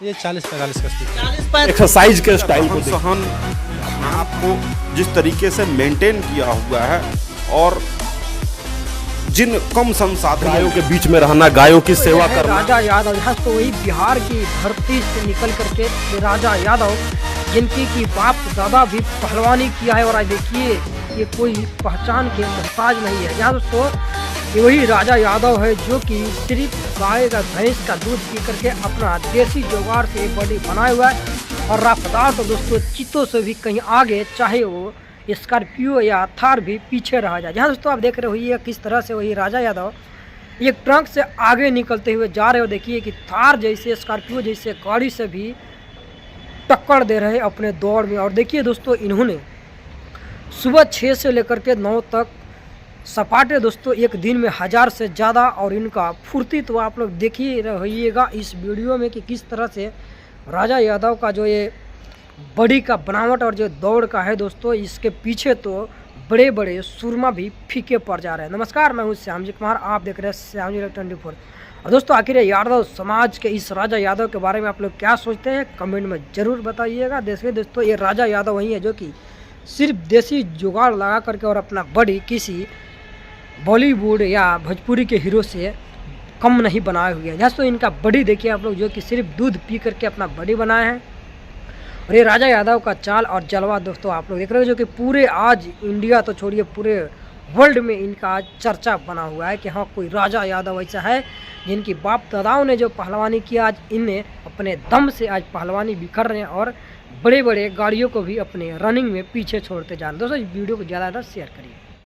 ये 40-45 का speed. 40-45 exercise के स्टाइल को सहन अपने आप को जिस तरीके से मेंटेन किया हुआ है और जिन कम संसाधनों गायों के बीच में रहना, गायों की सेवा है करना। राजा यादव यहाँ तो वही बिहार की धरती से निकल करके ये राजा यादव जिनकी की बाप दादा भी पहलवानी किया है और आज देखिए ये कोई पहचान के मोहताज नहीं है। यहाँ दोस्तों ये वही राजा यादव है जो कि सिर्फ गाय का भैंस का दूध पी करके अपना देसी जुगाड़ से बॉडी बनाए हुआ है और रफ्तार तो दोस्तों चीतों से भी कहीं आगे, चाहे वो स्कॉर्पियो या थार भी पीछे रह जाए। जहाँ दोस्तों आप देख रहे हो ये किस तरह से वही राजा यादव एक ट्रक से आगे निकलते हुए जा रहे हो। देखिए कि थार जैसे, स्कॉर्पियो जैसे गाड़ी से भी टक्कर दे रहे अपने दौड़ में। और देखिए दोस्तों इन्होंने सुबह 6 से लेकर के 9 तक सपाटे दोस्तों एक दिन में 1000 से ज़्यादा, और इनका फुर्ती तो आप लोग देख ही रहिएगा इस वीडियो में कि किस तरह से राजा यादव का जो ये बॉडी का बनावट और जो दौड़ का है दोस्तों, इसके पीछे तो बड़े बड़े सुरमा भी फीके पड़ जा रहे हैं। नमस्कार, मैं हूँ श्यामजी कुमार, आप देख रहे हैं श्यामजी 24। और दोस्तों आखिर यादव समाज के इस राजा यादव के बारे में आप लोग क्या सोचते हैं कमेंट में ज़रूर बताइएगा। देखिए दोस्तों ये राजा यादव वही है जो कि सिर्फ देसी जुगाड़ लगा करके और अपना बॉडी किसी बॉलीवुड या भोजपुरी के हीरो से कम नहीं बनाए हुए हैं। जैसे तो इनका बॉडी देखिए आप लोग जो कि सिर्फ दूध पी करके अपना बॉडी बनाए हैं। और ये राजा यादव का चाल और जलवा दोस्तों आप लोग देख रहे हो जो कि पूरे आज इंडिया तो छोड़िए पूरे वर्ल्ड में इनका आज चर्चा बना हुआ है कि हाँ कोई राजा यादव ऐसा है जिनकी बाप दादाओं ने जो पहलवानी किया आज इन्हें अपने दम से आज पहलवानी भी कर रहे हैं और बड़े बड़े गाड़ियों को भी अपने रनिंग में पीछे छोड़ते जा रहे हैं। दोस्तों इस वीडियो को ज़्यादा शेयर करिए।